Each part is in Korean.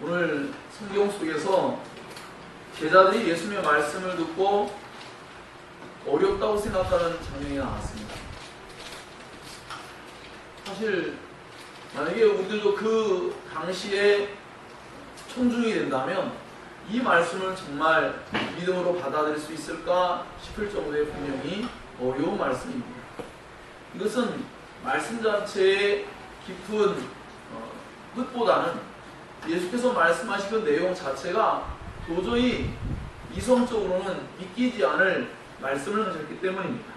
오늘 성경 속에서 제자들이 예수님의 말씀을 듣고 어렵다고 생각하는 장면이 나왔습니다. 사실 만약에 우리들도 그 당시에 청중이 된다면 이 말씀을 정말 믿음으로 받아들일 수 있을까 싶을 정도의 분명히 어려운 말씀입니다. 이것은 말씀 자체의 깊은 뜻보다는 예수께서 말씀하신 그 내용 자체가 도저히 이성적으로는 믿기지 않을 말씀을 하셨기 때문입니다.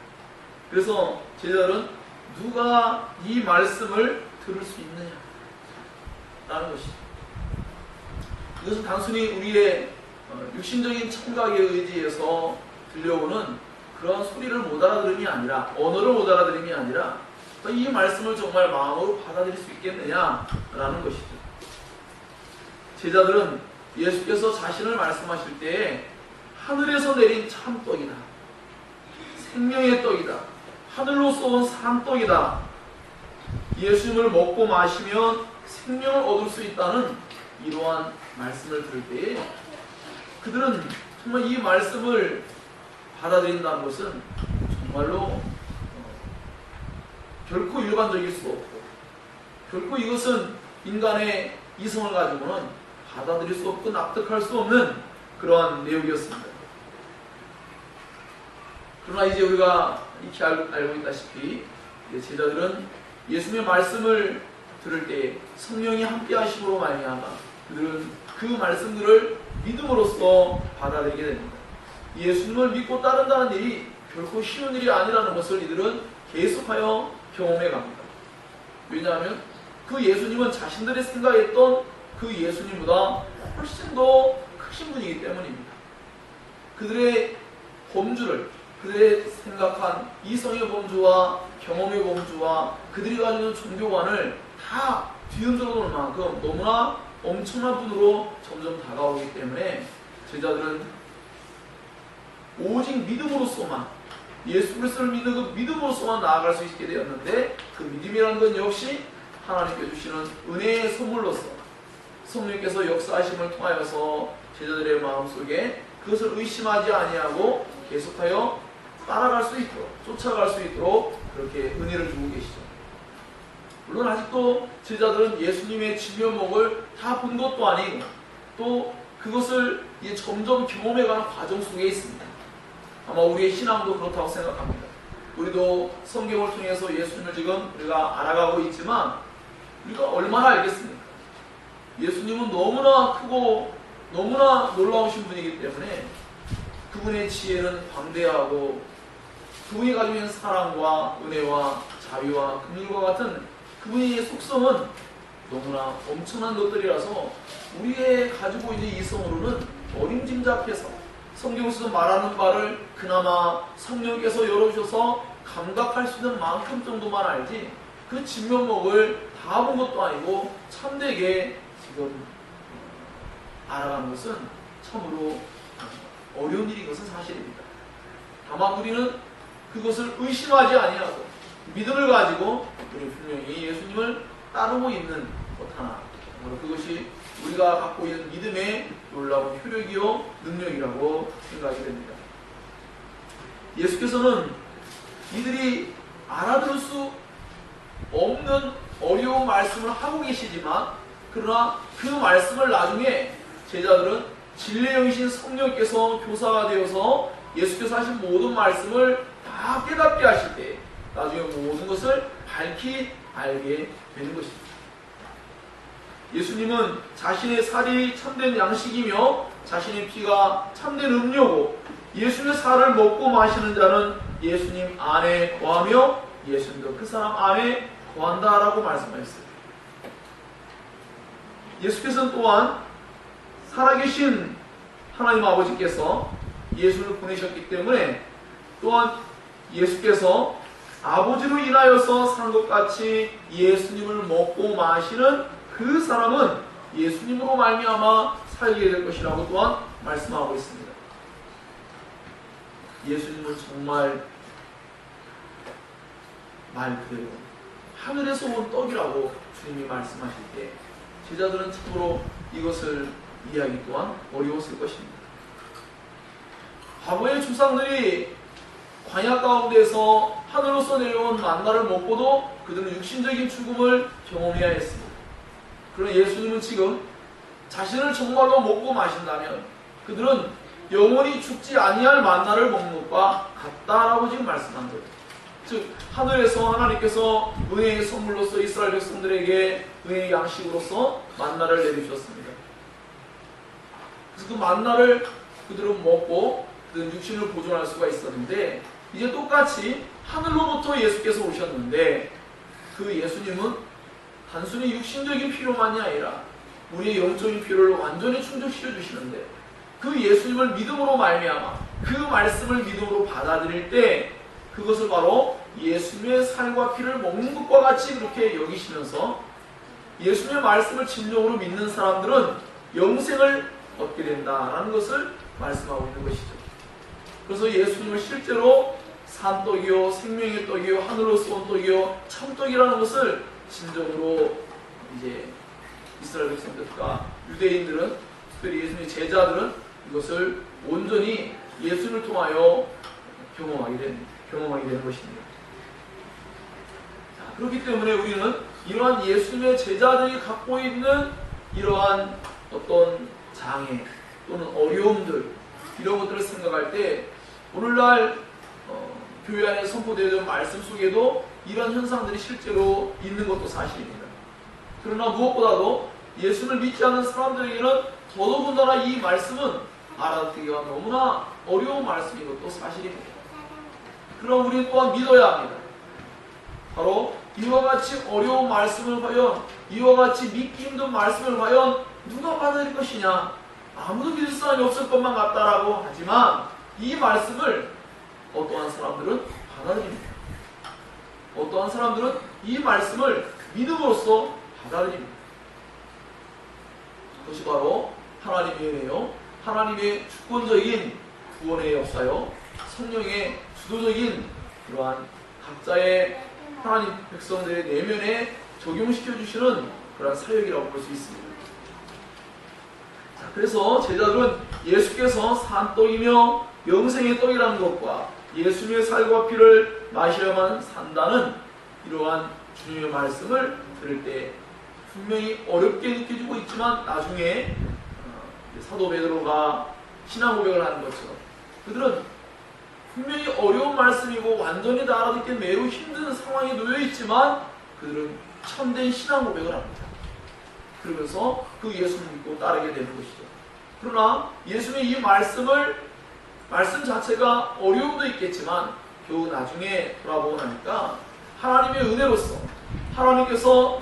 그래서 제자들은 누가 이 말씀을 들을 수 있느냐 라는 것이죠. 이것은 단순히 우리의 육신적인 청각에 의지해서 들려오는 그런 소리를 못 알아들음이 아니라, 언어를 못 알아들음이 아니라 이 말씀을 정말 마음으로 받아들일 수 있겠느냐라는 것이죠. 제자들은 예수께서 자신을 말씀하실 때에 하늘에서 내린 참떡이다, 생명의 떡이다, 하늘로서 온 산떡이다, 예수님을 먹고 마시면 생명을 얻을 수 있다는 이러한 말씀을 들을 때에 그들은 정말 이 말씀을 받아들인다는 것은 정말로 결코 일반적일 수 없고, 결코 이것은 인간의 이성을 가지고는 받아들일 수 없고 납득할 수 없는 그러한 내용이었습니다. 그러나 이제 우리가 익히 알고 있다시피 제자들은 예수님의 말씀을 들을 때 성령이 함께 하심으로 말미암아 그들은 그 말씀들을 믿음으로써 받아들이게 됩니다. 예수님을 믿고 따른다는 일이 결코 쉬운 일이 아니라는 것을 이들은 계속하여 경험해 갑니다. 왜냐하면 그 예수님은 자신들이 생각했던 그 예수님보다 훨씬 더 크신 분이기 때문입니다. 그들의 범주를, 그들의 생각한 이성의 범주와 경험의 범주와 그들이 가지고 있는 종교관을 다 뒤흔들어 놓을 만큼 너무나 엄청난 분으로 점점 다가오기 때문에 제자들은 오직 믿음으로서만, 예수 그리스도를 믿는 그 믿음으로서만 나아갈 수 있게 되었는데, 그 믿음이라는 건 역시 하나님께 주시는 은혜의 선물로서 성령께서 역사하심을 통하여서 제자들의 마음속에 그것을 의심하지 아니하고 계속하여 따라갈 수 있도록, 쫓아갈 수 있도록 그렇게 은혜를 주고 계시죠. 물론 아직도 제자들은 예수님의 진면목을 다 본 것도 아니고 또 그것을 이제 점점 경험해가는 과정 속에 있습니다. 아마 우리의 신앙도 그렇다고 생각합니다. 우리도 성경을 통해서 예수님을 지금 우리가 알아가고 있지만 우리가 얼마나 알겠습니까? 예수님은 너무나 크고 너무나 놀라우신 분이기 때문에 그분의 지혜는 방대하고 그분이 가지고 있는 사랑과 은혜와 자유와 긍휼과 같은 그분의 속성은 너무나 엄청난 것들이라서 우리의 가지고 있는 이성으로는 어림짐작해서 성경에서 말하는 바를 그나마 성령께서 열어주셔서 감각할 수 있는 만큼 정도만 알지 그 진면목을 다 본 것도 아니고 참되게 지금 알아가는 것은 참으로 어려운 일인 것은 사실입니다. 다만 우리는 그것을 의심하지 아니하고 믿음을 가지고 우리 분명히 예수님을 따르고 있는 것 하나, 바로 그것이 우리가 갖고 있는 믿음의 놀라운 효력이요 능력이라고 생각이 됩니다. 예수께서는 이들이 알아들을 수 없는 어려운 말씀을 하고 계시지만, 그러나 그 말씀을 나중에 제자들은 진리의 영이신 성령께서 교사가 되어서 예수께서 하신 모든 말씀을 다 깨닫게 하실 때 나중에 모든 것을 밝히 알게 되는 것입니다. 예수님은 자신의 살이 참된 양식이며 자신의 피가 참된 음료고 예수님의 살을 먹고 마시는 자는 예수님 안에 거하며 예수님도 그 사람 안에 거한다라고 말씀하셨어요. 예수께서는 또한 살아계신 하나님 아버지께서 예수를 보내셨기 때문에 또한 예수께서 아버지로 인하여서 산 것 같이 예수님을 먹고 마시는 그 사람은 예수님으로 말미암아 살게 될 것이라고 또한 말씀하고 있습니다. 예수님은 정말 말 그대로 하늘에서 온 떡이라고 주님이 말씀하실 때 제자들은 참으로 이것을 이해하기 또한 어려웠을 것입니다. 과거의 조상들이 광야 가운데서 하늘로서 내려온 만나를 먹고도 그들은 육신적인 죽음을 경험해야 했습니다. 그러나 예수님은 지금 자신을 정말로 먹고 마신다면 그들은 영원히 죽지 아니할 만나를 먹는 것과 같다라고 지금 말씀한 거예요. 즉 하늘에서 하나님께서 은혜의 선물로서 이스라엘 백성들에게 은혜의 양식으로서 만나를 내리셨습니다. 그래서 그 만나를 그들은 먹고 그들은 육신을 보존할 수가 있었는데, 이제 똑같이 하늘로부터 예수께서 오셨는데 그 예수님은 단순히 육신적인 필요만이 아니라 우리의 영적인 필요를 완전히 충족시켜 주시는데, 그 예수님을 믿음으로 말미암아 그 말씀을 믿음으로 받아들일 때 그것을 바로 예수님의 살과 피를 먹는 것과 같이 그렇게 여기시면서 예수님의 말씀을 진정으로 믿는 사람들은 영생을 얻게 된다라는 것을 말씀하고 있는 것이죠. 그래서 예수님을 실제로 산떡이요 생명의 떡이요 하늘로서 온 떡이요 참떡이라는 것을 진정으로 이제 이스라엘 백성들과 유대인들은, 특별히 예수님의 제자들은 이것을 온전히 예수를 통하여 경험하게 되는 것입니다. 자, 그렇기 때문에 우리는 이러한 예수님의 제자들이 갖고 있는 이러한 어떤 장애 또는 어려움들, 이런 것들을 생각할 때 오늘날 교회 안에 선포되는 말씀 속에도 이런 현상들이 실제로 있는 것도 사실입니다. 그러나 무엇보다도 예수를 믿지 않는 사람들에게는 더더군다나 이 말씀은 알아듣기가 너무나 어려운 말씀인 것도 사실입니다. 그럼 우리는 또한 믿어야 합니다. 바로 이와 같이 어려운 말씀을 과연, 이와 같이 믿기 힘든 말씀을 과연 누가 받아들일 것이냐, 아무도 믿을 사람이 없을 것만 같다라고 하지만 이 말씀을 어떠한 사람들은 받아들입니다. 어떠한 사람들은 이 말씀을 믿음으로써 받아들입니다. 그것이 바로 하나님의 은혜요, 하나님의 주권적인 구원의 역사요, 성령의 주도적인 그러한 각자의 하나님 백성들의 내면에 적용시켜 주시는 그러한 사역이라고 볼 수 있습니다. 자, 그래서 제자들은 예수께서 산떡이며 영생의 떡이라는 것과 예수님의 살과 피를 마셔야만 산다는 이러한 주님의 말씀을 들을 때 분명히 어렵게 느껴지고 있지만, 나중에 사도 베드로가 신앙 고백을 하는 것처럼 그들은 분명히 어려운 말씀이고 완전히 다 알아듣기 매우 힘든 상황에 놓여 있지만 그들은 참된 신앙 고백을 합니다. 그러면서 그 예수를 믿고 따르게 되는 것이죠. 그러나 예수님의 이 말씀 자체가 어려움도 있겠지만 겨우 나중에 돌아보고 나니까 하나님의 은혜로서 하나님께서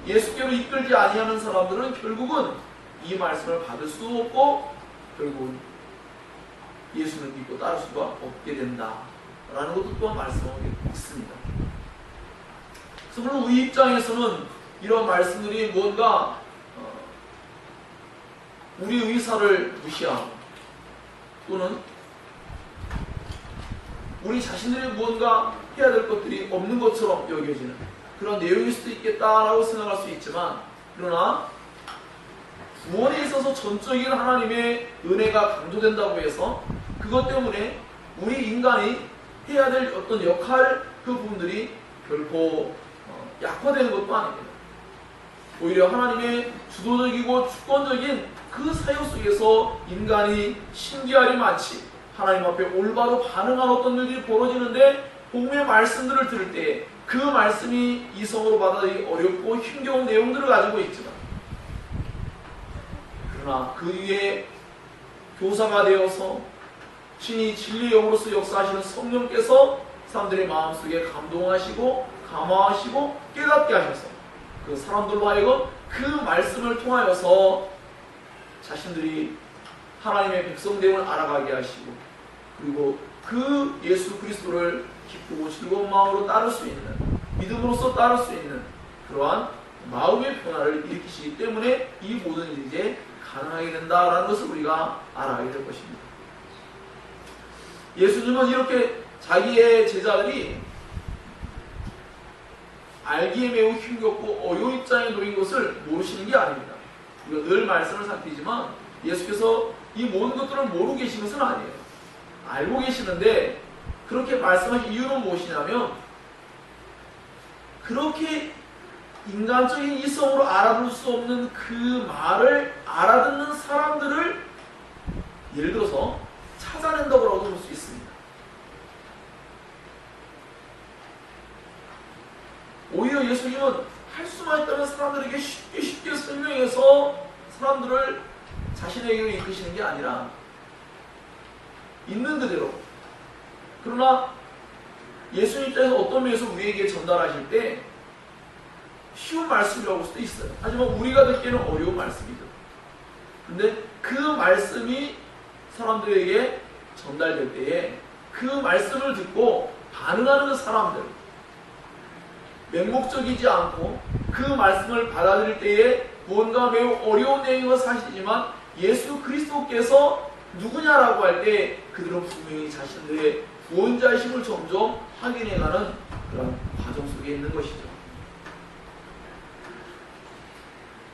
예수께로 이끌지 아니하는 사람들은 결국은 이 말씀을 받을 수도 없고 결국은 예수를 믿고 따를 수가 없게 된다라는 것도 또한 말씀하고 있습니다. 그래서 물론 우리 입장에서는 이런 말씀들이 뭔가 우리 의사를 무시하고 또는 우리 자신들이 무언가 해야 될 것들이 없는 것처럼 여겨지는 그런 내용일 수도 있겠다라고 생각할 수 있지만, 그러나 구원에 있어서 전적인 하나님의 은혜가 강조된다고 해서 그것 때문에 우리 인간이 해야 될 어떤 역할, 그 부분들이 결코 약화되는 것도 아닙니다. 오히려 하나님의 주도적이고 주권적인 그 사역 속에서 인간이 신기하리 많지 하나님 앞에 올바로 반응한 어떤 일들이 벌어지는데, 복음의 말씀들을 들을 때 그 말씀이 이성으로 받아들이기 어렵고 힘겨운 내용들을 가지고 있지만, 그러나 그 위에 교사가 되어서 신이 진리의 영으로서 역사하시는 성령께서 사람들의 마음속에 감동하시고 감화하시고 깨닫게 하셔서 그 사람들로 하여금 그 말씀을 통하여서 자신들이 하나님의 백성됨을 알아가게 하시고, 그리고 그 예수 그리스도를 기쁘고 즐거운 마음으로 따를 수 있는, 믿음으로써 따를 수 있는 그러한 마음의 변화를 일으키시기 때문에 이 모든 일이 이제 가능하게 된다라는 것을 우리가 알아가게 될 것입니다. 예수님은 이렇게 자기의 제자들이 알기에 매우 힘겹고 어려운 입장에 놓인 것을 모르시는 게 아닙니다. 우리가 늘 말씀을 살피지만 예수께서 이 모든 것들을 모르고 계신 것은 아니에요. 알고 계시는데 그렇게 말씀하신 이유는 무엇이냐면 그렇게 인간적인 이성으로 알아볼 수 없는 그 말을 알아듣는 사람들을 예를 들어서 찾아낸다고 볼 수 있습니다. 오히려 예수님은 할 수만 있다면 사람들에게 쉽게 설명해서 사람들을 자신에게로 이끄시는 게 아니라 있는 그대로, 그러나 예수님 입장에서 어떤 면에서 우리에게 전달하실 때 쉬운 말씀이라고 볼 수도 있어요. 하지만 우리가 듣기에는 어려운 말씀이죠. 근데 그 말씀이 사람들에게 전달될 때에 그 말씀을 듣고 반응하는 사람들, 맹목적이지 않고 그 말씀을 받아들일 때에 뭔가 매우 어려운 내용인 건 사실이지만 예수 그리스도께서 누구냐라고 할 때 그들은 분명히 자신들의 구원자이심을 점점 확인해가는 그런 과정 속에 있는 것이죠.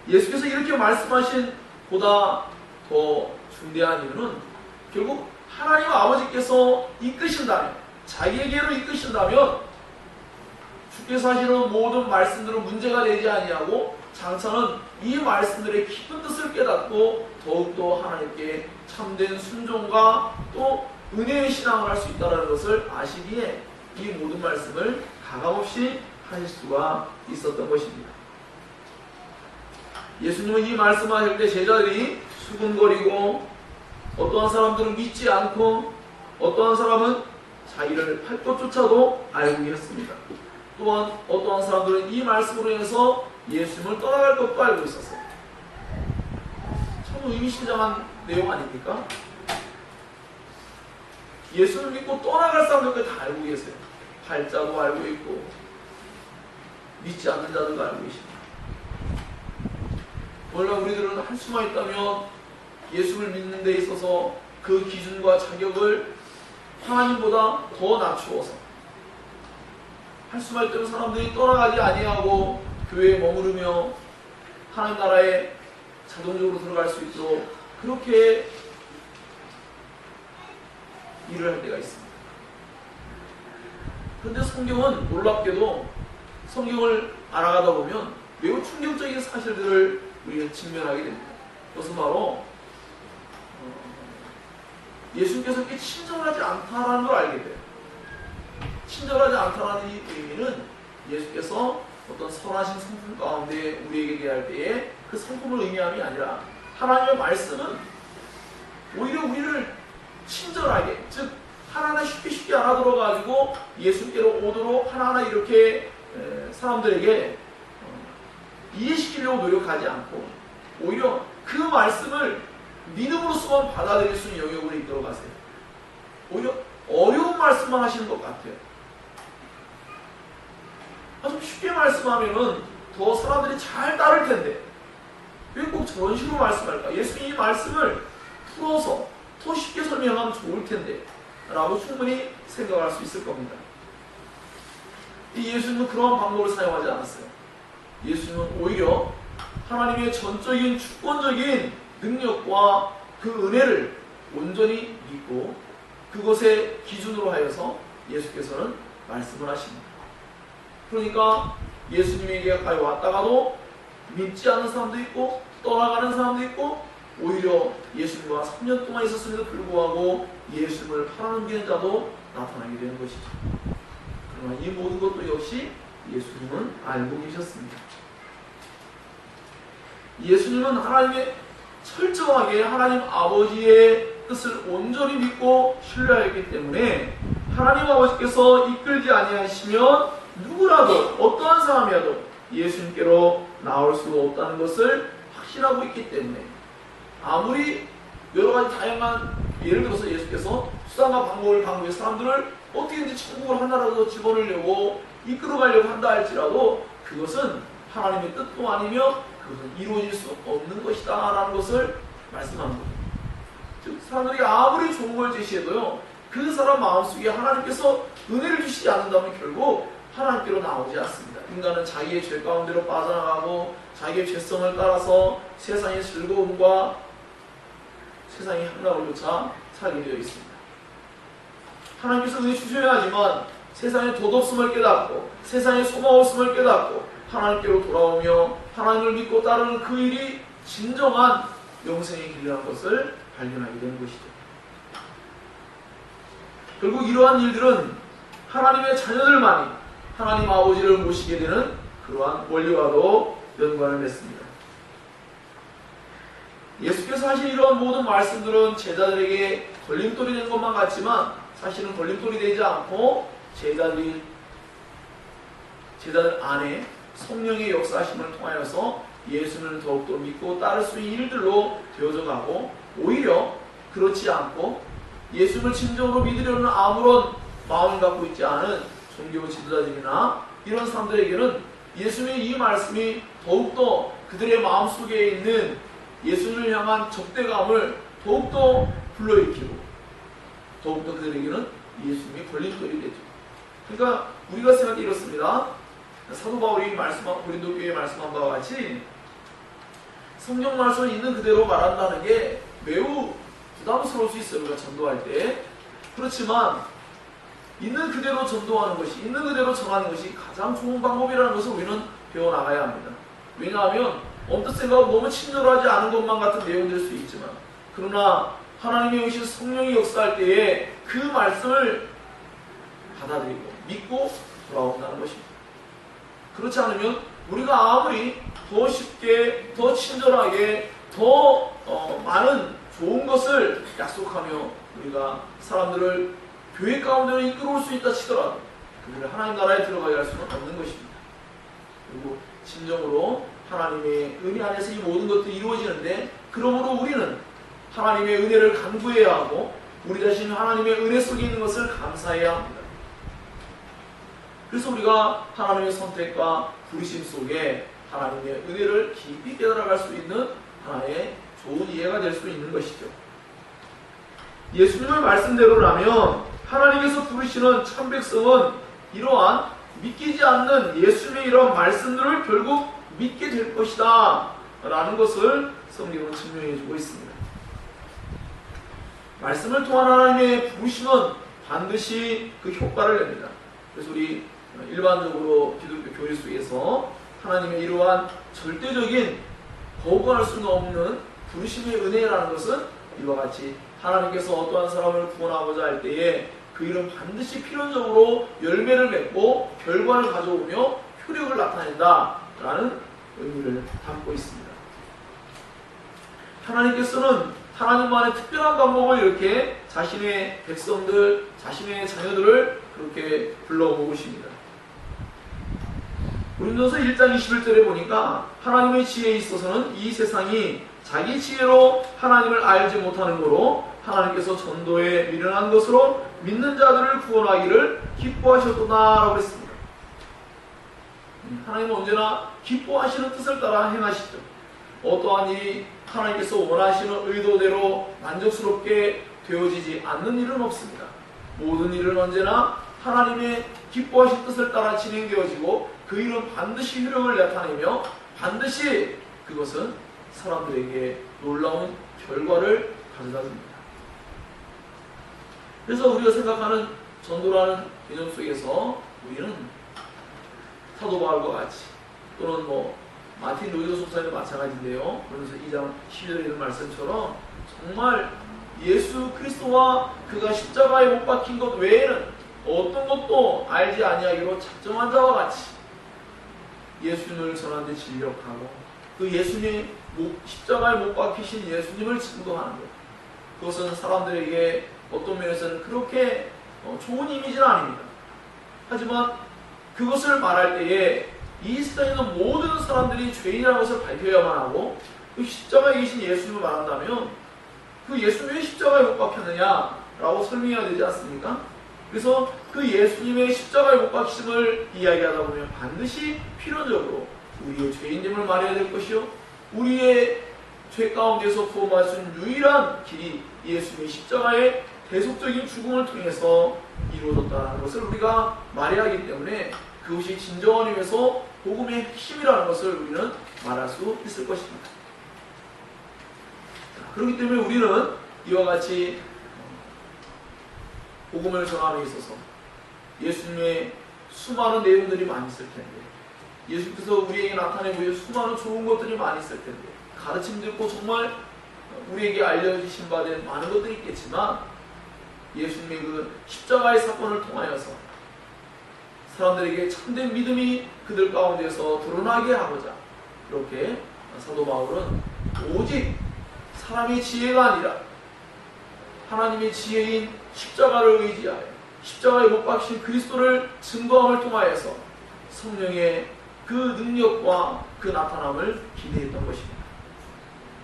예수께서 이렇게 말씀하신 보다 더 중대한 이유는 결국 하나님 아버지께서 이끄신다면, 자기에게로 이끄신다면 주께서 하시는 모든 말씀들은 문제가 되지 아니하고 장차는 이 말씀들의 깊은 뜻을 깨닫고 더욱더 하나님께 참된 순종과 또 은혜의 신앙을 할 수 있다는 것을 아시기에 이 모든 말씀을 가감없이 하실 수가 있었던 것입니다. 예수님은 이 말씀하실 때 제자들이 수군거리고 어떠한 사람들은 믿지 않고 어떠한 사람은 자기를 팔 것조차도 알고 계셨습니다. 또한 어떠한 사람들은 이 말씀으로 인해서 예수님을 떠나갈 것도 알고 있었어요. 참 의미심장한 내용 아닙니까? 예수를 믿고 떠나갈 사람들까지 다 알고 계세요. 팔자도 알고 있고 믿지 않는 자들도 알고 계십니다. 원래 우리들은 할 수만 있다면 예수를 믿는 데 있어서 그 기준과 자격을 하나님보다 더 낮추어서 할 수만 있다면 사람들이 떠나가지 아니하고 교회에 머무르며 하나님 나라에 자동적으로 들어갈 수 있도록 그렇게 일을 할 때가 있습니다. 그런데 성경은 놀랍게도 성경을 알아가다 보면 매우 충격적인 사실들을 우리가 직면하게 됩니다. 그것은 바로 예수님께서 이렇게 친절하지 않다라는 걸 알게 돼요. 친절하지 않다라는 이 의미는 예수께서 어떤 선하신 성품 가운데 우리에게 대할 때에 그 성품을 의미함이 아니라 하나님의 말씀은 오히려 우리를 친절하게, 즉 하나하나 쉽게 알아들어가지고 예수께로 오도록 하나하나 이렇게 사람들에게 이해시키려고 노력하지 않고 오히려 그 말씀을 믿음으로서만 받아들일 수 있는 영역으로 이끌어 가세요. 오히려 어려운 말씀만 하시는 것 같아요. 좀 쉽게 말씀하면은 더 사람들이 잘 따를 텐데 왜 꼭 저런 식으로 말씀할까? 예수님이 이 말씀을 풀어서 더 쉽게 설명하면 좋을 텐데 라고 충분히 생각할 수 있을 겁니다. 이 예수님은 그러한 방법을 사용하지 않았어요. 예수님은 오히려 하나님의 전적인 주권적인 능력과 그 은혜를 온전히 믿고 그것의 기준으로 하여서 예수께서는 말씀을 하십니다. 그러니까 예수님에게 가까이 왔다가도 믿지 않는 사람도 있고 떠나가는 사람도 있고 오히려 예수님과 3년 동안 있었음에도 불구하고 예수님을 팔아넘기는 자도 나타나게 되는 것이죠. 그러나 이 모든 것도 역시 예수님은 알고 계셨습니다. 예수님은 하나님의 철저하게 하나님 아버지의 뜻을 온전히 믿고 신뢰하였기 때문에 하나님 아버지께서 이끌지 아니하시면 누구라도 어떠한 사람이라도 예수님께로 나올 수 없다는 것을 확신하고 있기 때문에 아무리 여러 가지 다양한 예를 들어서 예수께서 수단과 방법을 강구해 사람들을 어떻게든지 천국을 하나라도 집어넣으려고 이끌어가려고 한다 할지라도 그것은 하나님의 뜻도 아니며 그것은 이루어질 수 없는 것이다 라는 것을 말씀하는 겁니다. 즉 사람들이 아무리 좋은 걸 제시해도요 그 사람 마음속에 하나님께서 은혜를 주시지 않는다면 결국 하나님께로 나오지 않습니다. 인간은 자기의 죄 가운데로 빠져나가고 자기의 죄성을 따라서 세상의 즐거움과 세상의 향락을 쫓아 살게 되어 있습니다. 하나님께서 은혜 주셔야 하지만 세상의 덧없음을 깨닫고 세상의 소망 없음을 깨닫고 하나님께로 돌아오며 하나님을 믿고 따르는 그 일이 진정한 영생의 길이라는 것을 발견하게 되는 것이죠. 결국 이러한 일들은 하나님의 자녀들만이 하나님 아버지를 모시게 되는 그러한 원리와도 연관을 맺습니다. 예수께서 하신 이러한 모든 말씀들은 제자들에게 걸림돌이 된 것만 같지만 사실은 걸림돌이 되지 않고 제자들 안에 성령의 역사하심을 통하여서 예수를 더욱더 믿고 따를 수 있는 일들로 되어져 가고, 오히려 그렇지 않고 예수를 진정으로 믿으려는 아무런 마음을 갖고 있지 않은 종교 지도자들이나 이런 사람들에게는 예수님의 이 말씀이 더욱더 그들의 마음속에 있는 예수를 향한 적대감을 더욱더 불러일으키고 더욱더 그들에게는 예수님이 걸림돌이 되죠. 그러니까 우리가 생각해 이렇습니다. 사도 바울이 고린도 교회에 말씀한 바와 같이 성경 말씀을 있는 그대로 말한다는 게 매우 부담스러울 수 있어요. 우리가 전도할 때. 그렇지만 있는 그대로 전도하는 것이, 있는 그대로 전하는 것이 가장 좋은 방법이라는 것을 우리는 배워나가야 합니다. 왜냐하면 언뜻 생각하고 너무 친절하지 않은 것만 같은 내용일 수 있지만, 그러나 하나님의 오신 성령이 역사할 때에 그 말씀을 받아들이고 믿고 돌아온다는 것입니다. 그렇지 않으면 우리가 아무리 더 쉽게, 더 친절하게, 더 많은 좋은 것을 약속하며 우리가 사람들을 교회 가운데로 이끌어올 수 있다 치더라도 그들을 하나님 나라에 들어가게 할 수는 없는 것입니다. 그리고 진정으로 하나님의 은혜 안에서 이 모든 것들이 이루어지는데, 그러므로 우리는 하나님의 은혜를 간구해야 하고 우리 자신이 하나님의 은혜 속에 있는 것을 감사해야 합니다. 그래서 우리가 하나님의 선택과 부르심 속에 하나님의 은혜를 깊이 깨달아갈 수 있는 하나의 좋은 이해가 될 수 있는 것이죠. 예수님의 말씀대로라면 하나님께서 부르시는 참 백성은 이러한 믿기지 않는 예수님의 이러한 말씀들을 결국 믿게 될 것이다 라는 것을 성경은 증명해 주고 있습니다. 말씀을 통한 하나님의 부르심은 반드시 그 효과를 냅니다. 그래서 우리 일반적으로 기독교 교리 속에서 하나님의 이러한 절대적인 거부할 수는 없는 부르심의 은혜라는 것은 이와 같이 하나님께서 어떠한 사람을 구원하고자 할 때에 그 일은 반드시 필연적으로 열매를 맺고 결과를 가져오며 효력을 나타낸다 라는 의미를 담고 있습니다. 하나님께서는 하나님만의 특별한 방법을 이렇게 자신의 백성들, 자신의 자녀들을 그렇게 불러 모으십니다. 고린도서 1장 21절에 보니까 하나님의 지혜에 있어서는 이 세상이 자기 지혜로 하나님을 알지 못하는 거로 하나님께서 전도에 미련한 것으로 믿는 자들을 구원하기를 기뻐하셨구나라고 했습니다. 하나님은 언제나 기뻐하시는 뜻을 따라 행하시죠. 어떠한 일이 하나님께서 원하시는 의도대로 만족스럽게 되어지지 않는 일은 없습니다. 모든 일은 언제나 하나님의 기뻐하신 뜻을 따라 진행되어지고 그 일은 반드시 효력을 나타내며 반드시 그것은 사람들에게 놀라운 결과를 가져다 줍니다. 그래서 우리가 생각하는 전도라는 개념 속에서 우리는 사도 바울과 같이, 또는 마틴 루이더 속사도 마찬가지인데요. 그러면서 2장 12절에 있는 말씀처럼 정말 예수 그리스도와 그가 십자가에 못 박힌 것 외에는 어떤 것도 알지 아니하기로 작정한 자와 같이 예수님을 전하는 데 진력하고 그 예수님 십자가에 못 박히신 예수님을 증거하는 것, 그것은 사람들에게 어떤 면에서는 그렇게 좋은 이미지는 아닙니다. 하지만 그것을 말할 때에 이 세상에 있는 모든 사람들이 죄인이라는 것을 밝혀야만 하고, 그 십자가에 계신 예수님을 말한다면 그 예수님이 왜 십자가에 못 박혔느냐라고 설명해야 되지 않습니까? 그래서 그 예수님의 십자가에 못 박히심을 이야기하다 보면 반드시 필연적으로 우리의 죄인됨을 말해야 될 것이요, 우리의 죄 가운데서 구원받을 수 있는 유일한 길이 예수님의 십자가의 대속적인 죽음을 통해서 이루어졌다는 것을 우리가 말해야 하기 때문에 그것이 진정한 의미에서 복음의 핵심이라는 것을 우리는 말할 수 있을 것입니다. 그렇기 때문에 우리는 이와 같이 복음을 전하는 데 있어서 예수님의 수많은 내용들이 많이 있을 텐데, 예수께서 우리에게 나타내고 수많은 좋은 것들이 많이 있을 텐데, 가르침도 있고 정말 우리에게 알려주신 바 된 많은 것들이 있겠지만, 예수님의 그 십자가의 사건을 통하여서 사람들에게 참된 믿음이 그들 가운데서 드러나게 하고자, 그렇게 사도 바울은 오직 사람의 지혜가 아니라 하나님의 지혜인 십자가를 의지하여 십자가에 못 박힌 그리스도를 증거함을 통하여서 성령의 그 능력과 그 나타남을 기대했던 것입니다.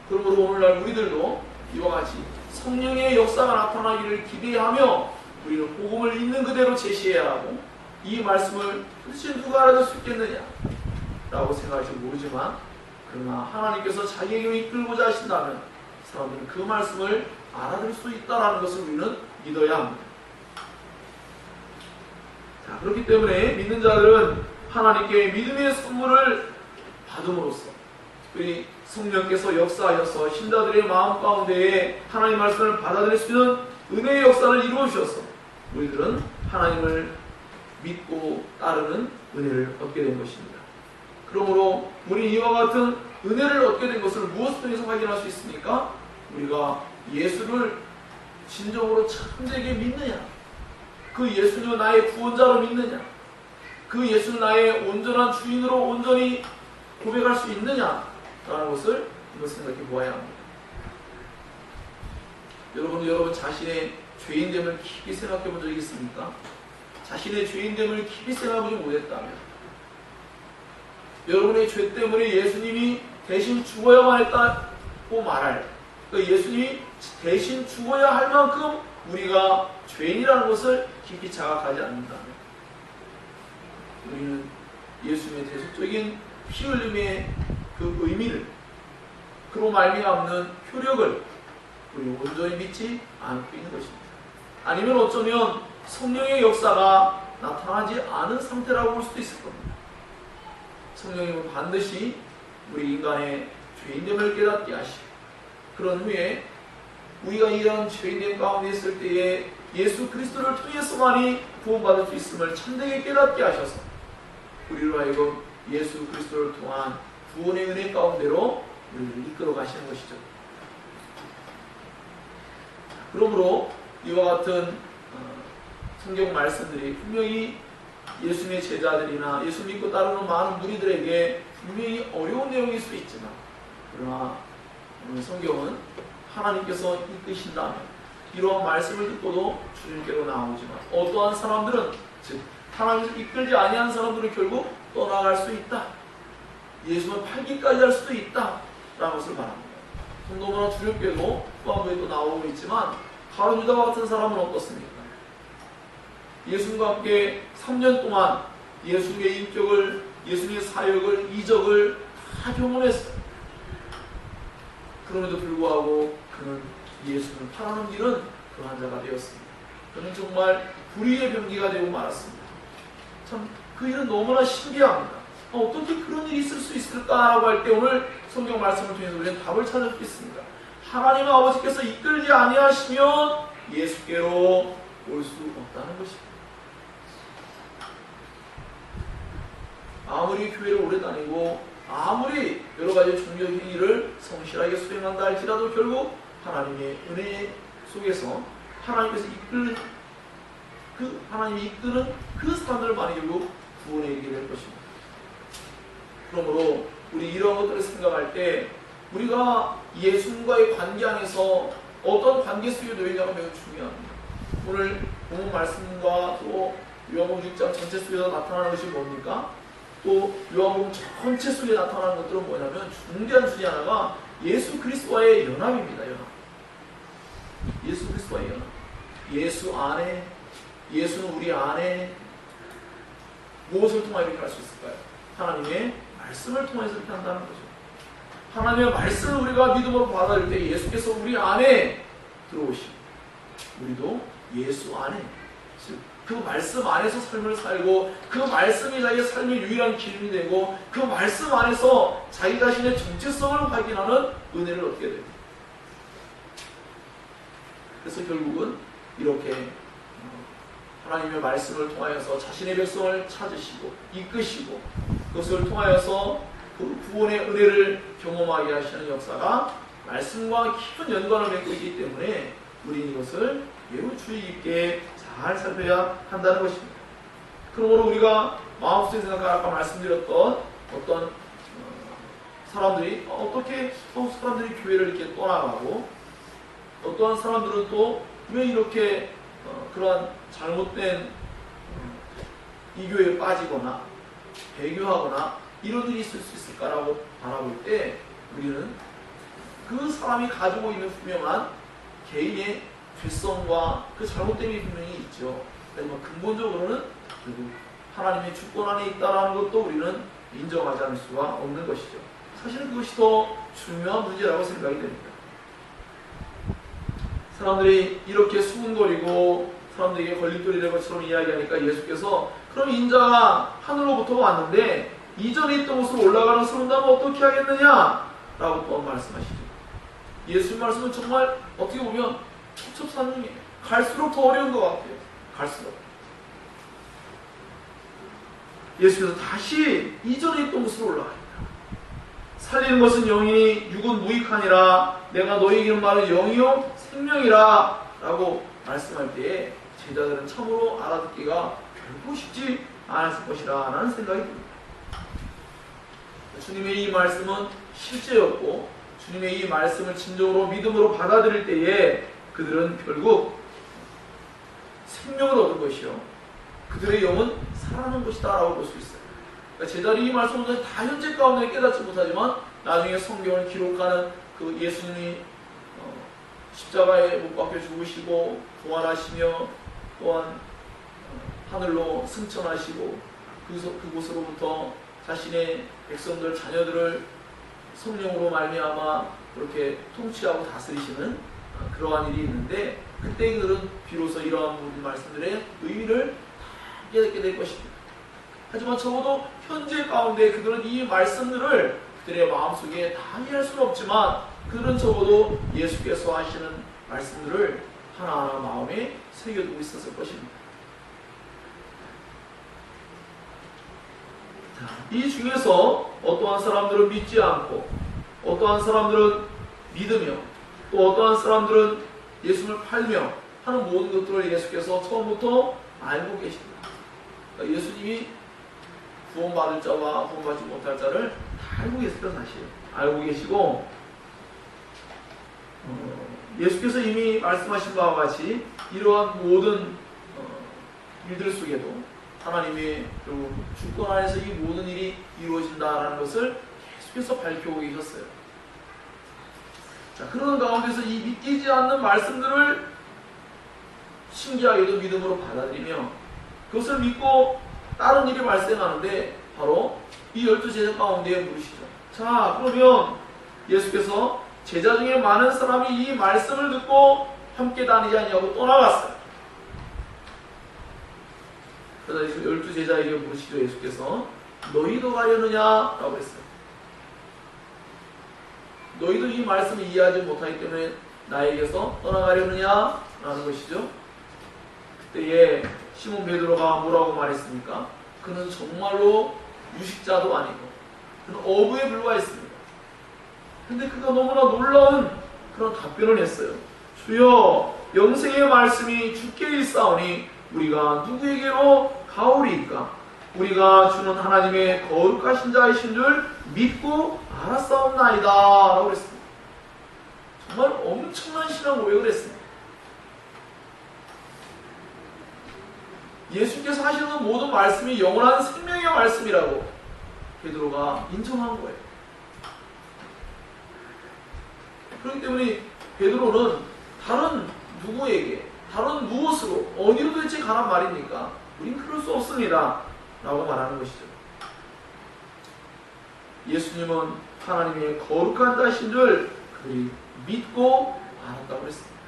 그러므로 오늘날 우리들도 이와 같이 성령의 역사가 나타나기를 기대하며 우리는 복음을 있는 그대로 제시해야 하고, 이 말씀을 도대체 누가 알아들 수 있겠느냐 라고 생각할지 모르지만, 그러나 하나님께서 자기에게 이끌고자 하신다면 사람들은 그 말씀을 알아들 수 있다는 것을 우리는 믿어야 합니다. 자, 그렇기 때문에 믿는 자들은 하나님께 믿음의 선물을 받음으로써, 특별히 성령께서 역사하셔서 신자들의 마음 가운데에 하나님 말씀을 받아들일 수 있는 은혜의 역사를 이루어 주셔서 우리들은 하나님을 믿고 따르는 은혜를 얻게 된 것입니다. 그러므로 우리 이와 같은 은혜를 얻게 된 것을 무엇을 통해서 확인할 수 있습니까? 우리가 예수를 진정으로 참되게 믿느냐, 그 예수님을 나의 구원자로 믿느냐, 그 예수를 나의 온전한 주인으로 온전히 고백할 수 있느냐라는 것을 한번 생각해 보아야 합니다. 여러분 자신의 죄인됨을 깊이 생각해 본 적이 있습니까? 자신의 죄인됨을 깊이 생각하지 못했다면, 여러분의 죄 때문에 예수님이 대신 죽어야만 했다고 말할, 그 예수님이 대신 죽어야 할 만큼 우리가 죄인이라는 것을 깊이 자각하지 않는다면, 우리는 예수님의 대속적인 피 흘림의 그 의미를, 그로 말미암는 효력을 우리 온전히 믿지 않고 있는 것입니다. 아니면 어쩌면 성령의 역사가 나타나지 않은 상태라고 볼 수도 있을 겁니다. 성령님은 반드시 우리 인간의 죄인됨을 깨닫게 하시고, 그런 후에 우리가 이런 죄인됨 가운데 있을 때에 예수 그리스도를 통해서만이 구원받을 수 있음을 참되게 깨닫게 하셔서 우리로 하여금 예수 그리스도를 통한 구원의 은혜 가운데로 우리를 이끌어 가시는 것이죠. 그러므로 이와 같은 성경 말씀들이 분명히 예수님의 제자들이나 예수 믿고 따르는 많은 무리들에게 분명히 어려운 내용일 수 있지만, 그러나 성경은 하나님께서 이끄신다면 이러한 말씀을 듣고도 주님께로 나오지만, 어떠한 사람들은, 즉 하나님께서 이끌지 아니한 사람들은 결국 떠나갈 수 있다, 예수를 팔기까지 할 수도 있다 라는 것을 말합니다. 너무나 두렵게도 후반부에도 나오고 있지만, 가룟 유다와 같은 사람은 어떻습니까? 예수님과 함께 3년 동안 예수님의 인격을, 예수님의 사역을, 이적을 다 경험했어요. 그럼에도 불구하고 그는 예수를 팔아넘기는 그런 자가 되었습니다. 그는 정말 불의의 병기가 되고 말았습니다. 참 그 일은 너무나 신기합니다. 어떻게 그런 일이 있을 수 있을까라고 할 때 오늘 성경 말씀을 통해서 우리는 답을 찾을 수 있습니다. 하나님 아버지께서 이끌지 아니하시면 예수께로 올 수 없다는 것입니다. 아무리 교회를 오래 다니고 아무리 여러 가지 종교 행위를 성실하게 수행한다 할지라도 결국 하나님의 은혜 속에서 하나님께서 하나님이 이끄는 그 사람들만이 결국 구원에 이르게 될 것입니다. 그러므로 우리 이런 것들을 생각할 때 우리가 예수님과의 관계 안에서 어떤 관계 속에 놓이냐가 매우 중요합니다. 오늘 본문 말씀과 또 요한복음 6장 전체 속에서 나타나는 것이 뭡니까? 또 요한복음 전체 속에 나타나는 것들은 뭐냐면 중대한 주제 하나가 예수 그리스도와의 연합입니다. 연합. 예수 그리스도와의 연합. 예수 안에, 예수는 우리 안에 무엇을 통하여 이렇게 할 수 있을까요? 하나님의 말씀을 통해서 이렇게 한다는 거죠. 하나님의 말씀을 우리가 믿음으로 받아들일 때 예수께서 우리 안에 들어오시고 우리도 예수 안에, 즉 그 말씀 안에서 삶을 살고 그 말씀이 자기의 삶의 유일한 기준이 되고 그 말씀 안에서 자기 자신의 정체성을 확인하는 은혜를 얻게 됩니다. 그래서 결국은 이렇게 하나님의 말씀을 통하여서 자신의 백성을 찾으시고 이끄시고 그것을 통하여서 그 구원의 은혜를 경험하게 하시는 역사가 말씀과 깊은 연관을 맺고 있기 때문에 우리는 이것을 매우 주의 깊게 잘 살펴야 한다는 것입니다. 그러므로 우리가 마음속에 생각한 아까 말씀드렸던 어떤 사람들이 어떻게 사람들이 교회를 이렇게 떠나가고 어떠한 사람들은 또 왜 이렇게 그러한 잘못된 이 교회에 빠지거나 배교하거나 이런 일이 있을 수 있을까라고 바라볼 때 우리는 그 사람이 가지고 있는 분명한 개인의 죄성과 그 잘못됨이 분명히 있죠. 하지만 근본적으로는 결국 하나님의 주권 안에 있다는 것도 우리는 인정하지 않을 수가 없는 것이죠. 사실은 그것이 더 중요한 문제라고 생각이 됩니다. 사람들이 이렇게 수군거리고 사람들에게 걸림돌이 될 것처럼 이야기하니까 예수께서 그럼 인자가 하늘로부터 왔는데 이전에 있던 곳으로 올라가는 사람들은 어떻게 하겠느냐? 라고 또 말씀하시죠. 예수님 말씀은 정말 어떻게 보면 첩첩산중이에요. 갈수록 더 어려운 것 같아요. 갈수록. 예수께서 다시 이전에 있던 곳으로 올라갑니다. 살리는 것은 영이니 육은 무익하니라. 내가 너희에게 말은 영이요 생명이라 라고 말씀할 때에 제자들은 참으로 알아듣기가 결코 쉽지 않았을 것이라 라는 생각이 듭니다. 주님의 이 말씀은 실제였고 주님의 이 말씀을 진정으로 믿음으로 받아들일 때에 그들은 결국 생명을 얻은 것이요 그들의 영은 살아나는 것이다 라고 볼 수 있어요. 그러니까 제자들이 이 말씀을 다 현재 가운데 깨닫지 못하지만 나중에 성경을 기록하는 그 예수님이 십자가에 못 박혀 죽으시고 부활하시며 또한 하늘로 승천하시고 그곳으로부터 자신의 백성들 자녀들을 성령으로 말미암아 그렇게 통치하고 다스리시는 그러한 일이 있는데 그때 그들은 비로소 이러한 모든 말씀들의 의미를 다 깨닫게 될 것입니다. 하지만 적어도 현재 가운데 그들은 이 말씀들을 그들의 마음속에 다 이해할 수는 없지만 그들은 적어도 예수께서 하시는 말씀들을 하나하나 마음에 새겨두고 있었을 것입니다. 이 중에서 어떠한 사람들은 믿지 않고 어떠한 사람들은 믿으며 또 어떠한 사람들은 예수를 팔며 하는 모든 것들을 예수께서 처음부터 알고 계십니다. 그러니까 예수님이 구원받을 자와 구원받지 못할 자를 다 알고 계시던 사실이에요. 알고 계시고 예수께서 이미 말씀하신 바와 같이 이러한 모든 일들 속에도 하나님의 주권 안에서 이 모든 일이 이루어진다라는 것을 계속해서 밝히고 계셨어요. 자, 그런 가운데서 이 믿기지 않는 말씀들을 신기하게도 믿음으로 받아들이며 그것을 믿고 다른 일이 발생하는데 바로 이 12제자 가운데에 물으시죠. 자, 그러면 예수께서 제자 중에 많은 사람이 이 말씀을 듣고 함께 다니지 않냐고 떠나갔어요. 그러자 12제자에게 물으시죠. 예수께서 너희도 가려느냐? 라고 했어요. 너희도 이 말씀을 이해하지 못하기 때문에 나에게서 떠나가려느냐? 라는 것이죠. 그때에 시몬 베드로가 뭐라고 말했습니까? 그는 정말로 유식자도 아니고 그는 어부에 불과했습니다. 근데 그가 너무나 놀라운 그런 답변을 했어요. 주여, 영생의 말씀이 주께 있사오니 우리가 누구에게로 가오리이까? 우리가 주는 하나님의 거룩하신 자이신 줄 믿고 알았사옵나이다 라고 그랬습니다. 정말 엄청난 신앙 고백을 했습니다. 예수께서 하시는 모든 말씀이 영원한 생명의 말씀이라고 베드로가 인정한 거예요. 그렇기 때문에 베드로는 다른 누구에게, 다른 무엇으로, 어디로 도대체 가란 말입니까? 우린 그럴 수 없습니다 라고 말하는 것이죠. 예수님은 하나님의 거룩한 자신 줄 그들이 믿고 알았다고 했습니다.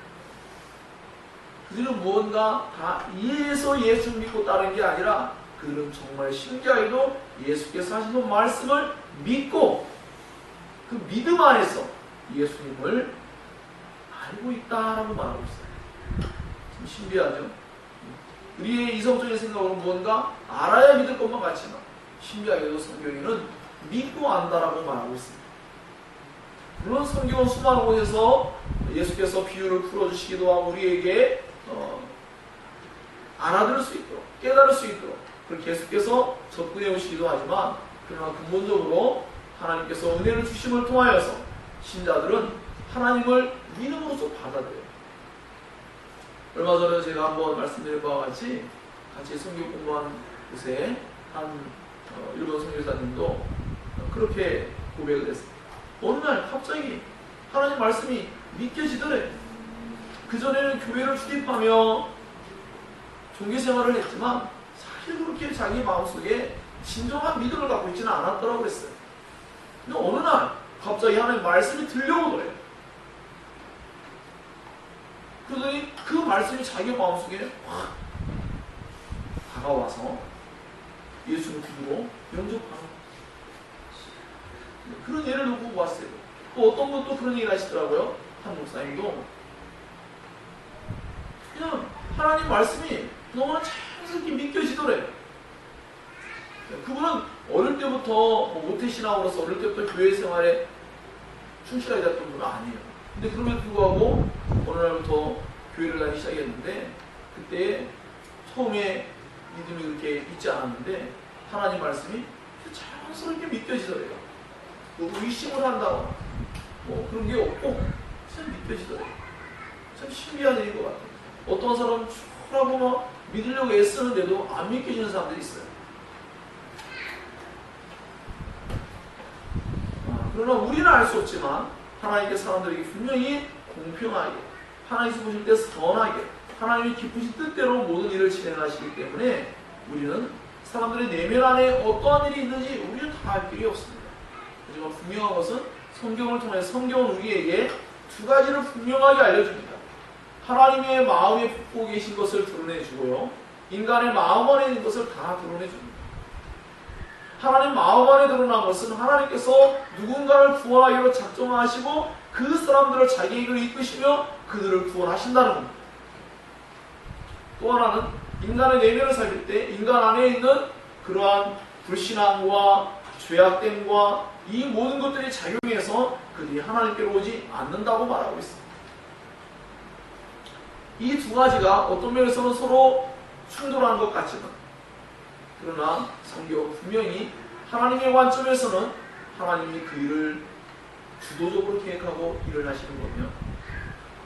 그들은 무언가 다 이해해서 예수를 믿고 따른 게 아니라 그들은 정말 신기하게도 예수께서 하신 말씀을 믿고 그 믿음 안에서 예수님을 알고 있다라고 말하고 있어요. 참 신비하죠. 우리의 이성적인 생각으로 무언가 알아야 믿을 것만 같지만 신비하게도 성경에는 믿고 안다라고 말하고 있습니다. 물론 성경은 수많은 곳에서 예수께서 비유를 풀어주시기도 하고 우리에게 알아들을 수 있도록 깨달을 수 있도록 그렇게 예수께서 접근해 오시기도 하지만 그러나 근본적으로 하나님께서 은혜를 주심을 통하여서 신자들은 하나님을 믿음으로써 받아들여요. 얼마 전에 제가 한번 말씀드린 바와 같이 성경 공부하는 곳에 한 일본 선교사님도 그렇게 고백을 했어요. 어느 날 갑자기 하나님 말씀이 믿겨지더래. 그전에는 교회를 출입하며 종교생활을 했지만 사실 그렇게 자기 마음속에 진정한 믿음을 갖고 있지는 않았더라고 그랬어요. 근데 어느 날 갑자기 하나님 말씀이 들려오더래요. 그러더니 그 말씀이 자기 마음속에 확 다가와서 예수를 믿고 영접하는 그런 예를 놓고 왔어요. 또 어떤 분도 그런 얘기를 하시더라고요. 한 목사님도 그냥 하나님 말씀이 너무나 자연스럽게 믿겨지더래요. 그분은 어릴 때부터 모태신앙으로서 어릴 때부터 교회 생활에 충실하게 됐던 분은 아니에요. 근데 그럼에도 불구하고 어느 날부터 교회를 다니기 시작했는데 그때 처음에 믿음이 그렇게 있지 않았는데 하나님 말씀이 자연스럽게 믿겨지더래요. 의심을 한다거나 그런 게 없고 그냥 믿겨지더래요. 참 신기한 일인 것 같아요. 어떤 사람은 추라고 막 믿으려고 애쓰는데도 안 믿겨지는 사람들이 있어요. 그러나 우리는 알 수 없지만 하나님께서 사람들에게 분명히 공평하게 하나님께서 보실 때 선하게 하나님의 기쁘신 뜻대로 모든 일을 진행하시기 때문에 우리는 사람들의 내면 안에 어떠한 일이 있는지 우리는 다 알 필요 없습니다. 하지만 분명한 것은 성경을 통해 성경은 우리에게 두 가지를 분명하게 알려줍니다. 하나님의 마음에 품고 계신 것을 드러내주고요. 인간의 마음 안에 있는 것을 다 드러내줍니다. 하나님 마음 안에 드러난 것은 하나님께서 누군가를 구원하기로 작정하시고 그 사람들을 자기에게로 이끄시며 그들을 구원하신다는 겁니다. 또 하나는 인간의 내면을 살필 때 인간 안에 있는 그러한 불신앙과 죄악됨과 이 모든 것들이 작용해서 그들이 하나님께로 오지 않는다고 말하고 있습니다. 이 두 가지가 어떤 면에서는 서로 충돌하는 것 같지만 그러나 성경은 분명히 하나님의 관점에서는 하나님이 그 일을 주도적으로 계획하고 일을 하시는 거며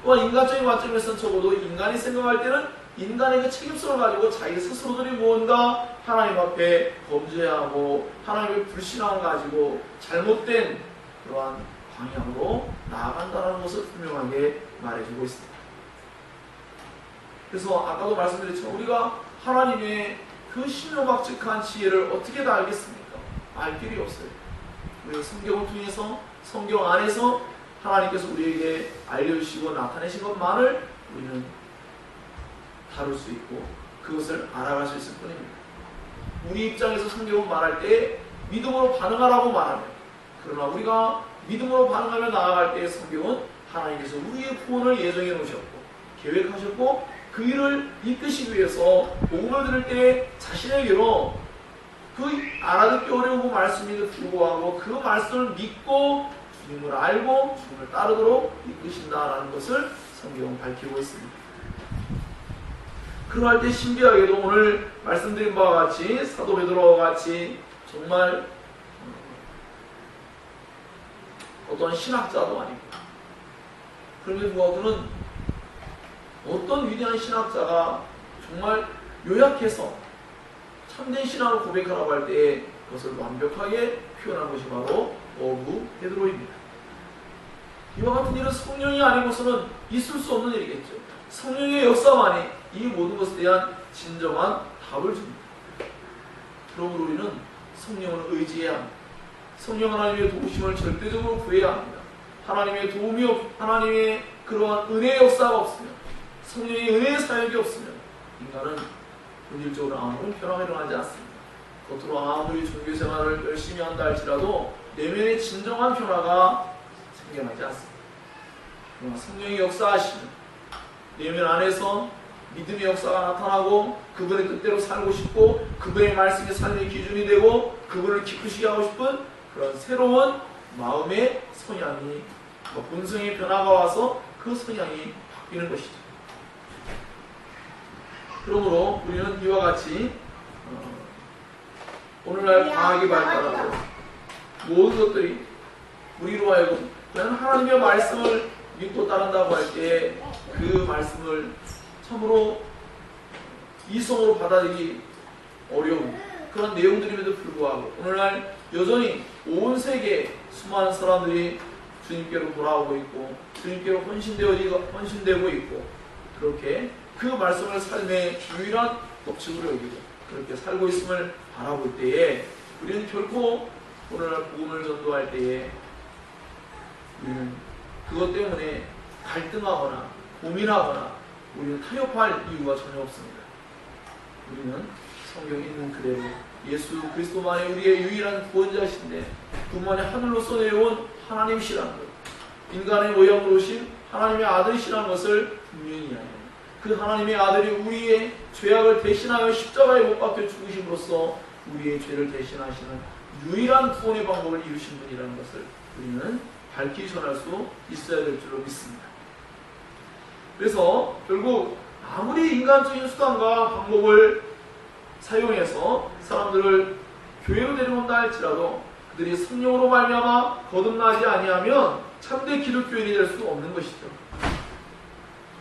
또한 인간적인 관점에서는 적어도 인간이 생각할 때는 인간의 그 책임성을 가지고 자기 스스로들이 무언가 하나님 앞에 범죄하고 하나님의 불신앙을 가지고 잘못된 그러한 방향으로 나아간다는 것을 분명하게 말해주고 있습니다. 그래서 아까도 말씀드렸지만 우리가 하나님의 그 신묘막측한 지혜를 어떻게 다 알겠습니까? 알 길이 없어요. 우리가 성경을 통해서 성경 안에서 하나님께서 우리에게 알려주시고 나타내신 것만을 우리는 다룰 수 있고 그것을 알아갈 수 있을 뿐입니다. 우리 입장에서 성경을 말할 때 믿음으로 반응하라고 말하면 그러나 우리가 믿음으로 반응하며 나아갈 때 성경은 하나님께서 우리의 구원을 예정해 놓으셨고 계획하셨고 그 일을 이끄시기 위해서 복음을 들을 때 자신에게로 그 알아듣기 어려운 말씀에도 불구하고 그 말씀을 믿고 주님을 알고 주님을 따르도록 이끄신다라는 것을 성경은 밝히고 있습니다. 그러할 때 신기하게도 오늘 말씀드린 바와 같이 사도 베드로와 같이 정말 어떤 신학자도 아니고 그럼에도 불구하고 그는 어떤 위대한 신학자가 정말 요약해서 참된 신앙을 고백하라고 할 때 그것을 완벽하게 표현한 것이 바로 어부 베드로입니다. 이와 같은 일은 성령이 아니고서는 있을 수 없는 일이겠죠. 성령의 역사만이 이 모든 것에 대한 진정한 답을 줍니다. 그러므로 우리는 성령을 의지해야 합니다. 성령 하나님의 도우심을 절대적으로 구해야 합니다. 하나님의 도움이 하나님의 그러한 은혜의 역사가 없으면 성령의 은혜의 사역이 없으면 인간은 본질적으로 아무런 변화가 일어나지 않습니다. 겉으로 아무리 종교생활을 열심히 한다 할지라도 내면의 진정한 변화가 생겨나지 않습니다. 그러나 성령의 역사하시면 내면 안에서 믿음의 역사가 나타나고 그분의 뜻대로 살고 싶고 그분의 말씀이 삶의 기준이 되고 그분을 기쁘시게 하고 싶은 그런 새로운 마음의 성향이 본성의 변화가 와서 그 성향이 바뀌는 것이죠. 그러므로 우리는 이와 같이 오늘날 과학이 발달하고 모든 것들이 우리로 하여금 그냥 하나님의 말씀을 믿고 따른다고 할 때 그 말씀을 참으로 이성으로 받아들이기 어려운 그런 내용들임에도 불구하고 오늘날 여전히 온 세계 수많은 사람들이 주님께로 돌아오고 있고 주님께로 헌신되고 있고 그렇게 그 말씀을 삶의 유일한 법칙으로 여기고 그렇게 살고 있음을 바라볼 때에 우리는 결코 오늘날 복음을 전도할 때에 우리는 그것 때문에 갈등하거나 고민하거나 우리는 타협할 이유가 전혀 없습니다. 우리는 성경에 있는 그대로 예수 그리스도만이 우리의 유일한 구원자신데 그분만이 하늘로서 내려온 하나님이시라는 것, 인간의 모양으로 오신 하나님의 아들이시라는 것을 분명히 이해해요. 그 하나님의 아들이 우리의 죄악을 대신하여 십자가에 못 박혀 죽으심으로써 우리의 죄를 대신하시는 유일한 구원의 방법을 이루신 분이라는 것을 우리는 밝히 전할 수 있어야 될 줄로 믿습니다. 그래서 결국 아무리 인간적인 수단과 방법을 사용해서 사람들을 교회로 데려온다 할지라도 그들이 성령으로 말미암아 거듭나지 아니하면 참된 기독교인이 될 수 없는 것이죠.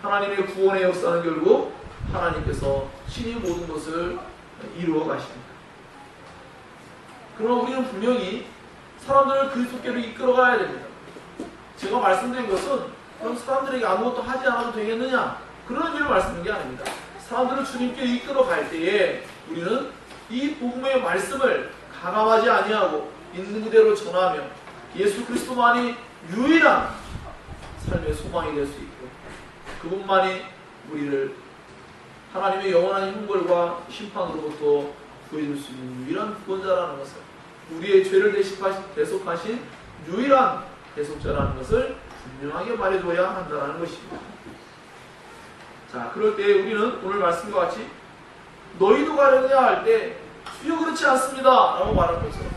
하나님의 구원의 역사는 결국 하나님께서 친히 모든 것을 이루어 가십니다. 그러나 우리는 분명히 사람들을 그리스도께로 이끌어가야 됩니다. 제가 말씀드린 것은 그럼 사람들에게 아무것도 하지 않아도 되겠느냐? 그런 의미로 말씀드린 게 아닙니다. 사람들을 주님께 이끌어갈 때에 우리는 이 복음의 말씀을 가감하지 아니하고 있는 그대로 전하며 예수 그리스도만이 유일한 삶의 소망이 될 수 있고 그분만이 우리를 하나님의 영원한 형벌과 심판으로부터 구해줄 수 있는 유일한 구원자라는 것을 우리의 죄를 대속하신 유일한 대속자라는 것을 분명하게 말해줘야 한다는 것입니다. 자, 그럴 때 우리는 오늘 말씀과 같이 너희도 가려느냐 할 때 주여 그렇지 않습니다 라고 말하는 것처럼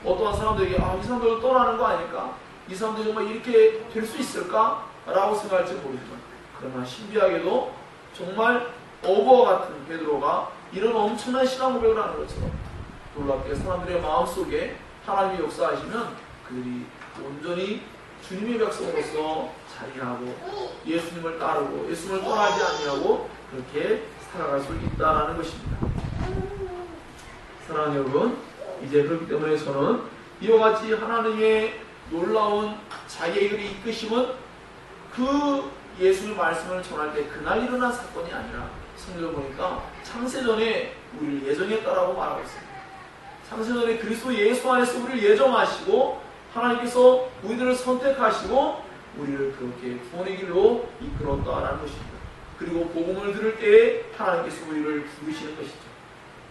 어떠한 사람들에게 이 사람들 떠나는 거 아닐까? 이 사람들이 정말 이렇게 될 수 있을까? 라고 생각할지 모르지만 그러나 신비하게도 정말 어부와 같은 베드로가 이런 엄청난 신앙 고백을 하는 것처럼 놀랍게 사람들의 마음속에 하나님이 역사하시면 그들이 온전히 주님의 백성으로서 자리하고 예수님을 따르고 예수님을 떠나지 아니하고 그렇게 살아갈 수 있다는 것입니다. 사랑하는 여러분, 이제 그렇기 때문에 저는 이와 같이 하나님의 놀라운 자기의 이끄심은 그 예수의 말씀을 전할 때 그날 일어난 사건이 아니라 성경을 보니까 창세전에 우리를 예정했다라고 말하고 있습니다. 창세전에 그리스도 예수 안에서 우리를 예정하시고 하나님께서 우리들을 선택하시고 우리를 그렇게 구원의 길로 이끌었다라는 것입니다. 그리고 복음을 들을 때에 하나님께서 우리를 부르시는 것이죠.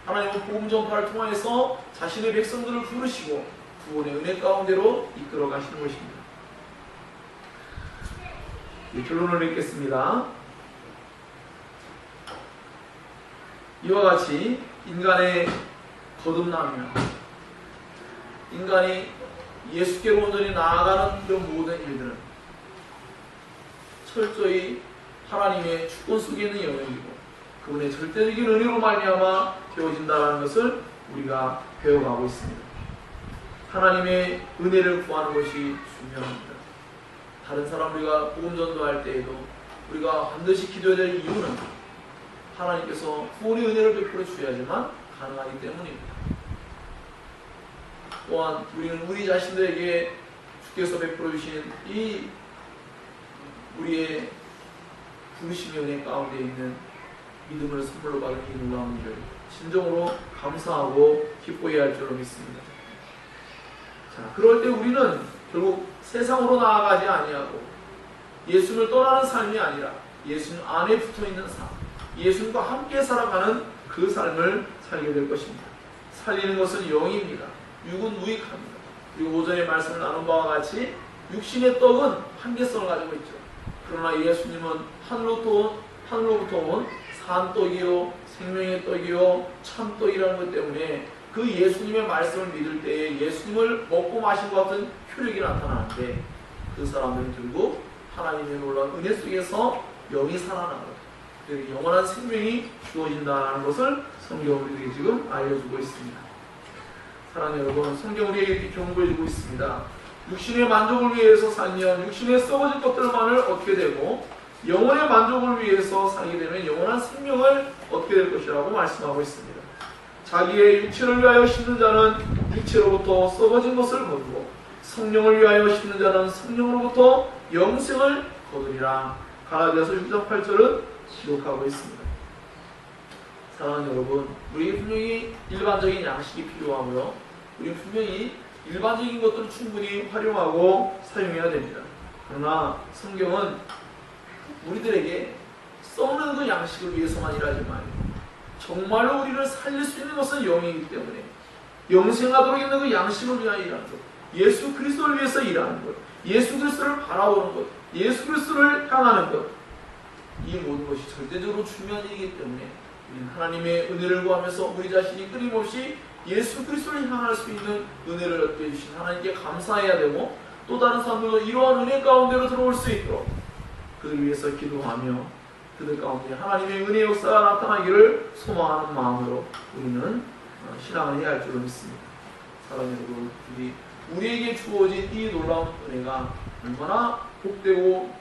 하나님은 복음 전파를 통해서 자신의 백성들을 부르시고 구원의 은혜 가운데로 이끌어 가시는 것입니다. 결론을 읽겠습니다. 이와 같이 인간의 거듭남이며 인간이 예수께로 온전히 나아가는 이런 모든 일들은 철저히 하나님의 주권 속에 있는 영역이고 그분의 절대적인 은혜로 말미암아 되어진다는 것을 우리가 배워가고 있습니다. 하나님의 은혜를 구하는 것이 중요합니다. 다른 사람 우리가 복음 전도할 때에도 우리가 반드시 기도해야 될 이유는 하나님께서 구원의 은혜를 베풀어 주셔야지만 가능하기 때문입니다. 또한 우리는 우리 자신들에게 주께서 베풀어 주신 이 우리의 부르심의 은혜 가운데 있는 믿음을 선물로 받은 이 놀라운 일을 진정으로 감사하고 기뻐해야 할 줄로 믿습니다. 자, 그럴 때 우리는 결국 세상으로 나아가지 아니하고 예수를 떠나는 삶이 아니라 예수님 안에 붙어있는 삶, 예수님과 함께 살아가는 그 삶을 살게 될 것입니다. 살리는 것은 영입니다. 육은 무익합니다. 그리고 오전에 말씀을 나눈 바와 같이 육신의 떡은 한계성을 가지고 있죠. 그러나 예수님은 하늘로부터 온 산떡이요 생명의 떡이요 참떡이라는 것 때문에 그 예수님의 말씀을 믿을 때에 예수님을 먹고 마신 것 같은 효력이 나타나는데 그 사람들은 결국 하나님의 놀라운 은혜 속에서 영이 살아나고 영원한 생명이 주어진다는 것을 성경은 우리에게 지금 알려주고 있습니다. 사랑하는 여러분, 성경은 우리에게 이렇게 경고해주고 있습니다. 육신의 만족을 위해서 살면 육신의 썩어질 것들만을 얻게 되고 영혼의 만족을 위해서 살게 되면 영원한 생명을 얻게 될 것이라고 말씀하고 있습니다. 자기의 육체를 위하여 심는 자는 육체로부터 썩어진 것을 거두고 성령을 위하여 심는 자는 성령으로부터 영생을 거두리라. 갈라디아서 6장 8절은 기록하고 있습니다. 사랑하는 여러분, 우리에게 분명히 일반적인 양식이 필요하고요. 우리 분명히 일반적인 것들을 충분히 활용하고 사용해야 됩니다. 그러나 성경은 우리들에게 썩는 그 양식을 위해서만 일하지 말고 정말로 우리를 살릴 수 있는 것은 영이기 때문에 영생하도록 있는 그 양식을 위하여 일하는 것, 예수 그리스도를 위해서 일하는 것, 예수 그리스도를 바라보는 것, 예수 그리스도를 향하는 것, 이 모든 것이 절대적으로 중요한 일이기 때문에 우리는 하나님의 은혜를 구하면서 우리 자신이 끊임없이 예수 그리스도를 향할 수 있는 은혜를 얻게 해주신 하나님께 감사해야 되고 또 다른 사람들도 이러한 은혜 가운데로 들어올 수 있도록 그들을 위해서 기도하며 그들 가운데 하나님의 은혜 역사가 나타나기를 소망하는 마음으로 우리는 신앙을 해야 할 줄로 믿습니다. 사랑하는 여러분, 우리에게 주어진 이 놀라운 은혜가 얼마나 복되고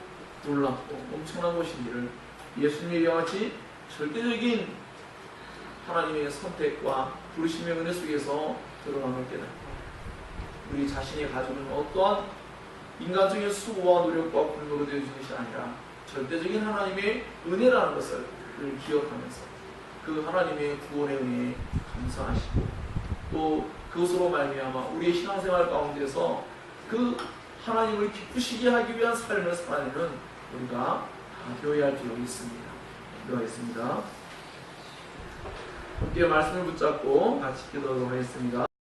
놀랍고 엄청난 것인지를 예수님의 이와 같이 절대적인 하나님의 선택과 부르심의 은혜 속에서 드러나는 깨닫고 우리 자신이 가지고 있는 어떠한 인간적인 수고와 노력과 공로로 되어지는 것이 아니라 절대적인 하나님의 은혜라는 것을 기억하면서 그 하나님의 구원의 은혜에 감사하시고 또 그것으로 말미암아 우리의 신앙생활 가운데서 그 하나님을 기쁘시게 하기 위한 삶을 살아내는 우리가 다 되어야 할 줄로 믿습니다. 기도하겠습니다. 함께 말씀을 붙잡고 같이 기도하도록 하겠습니다.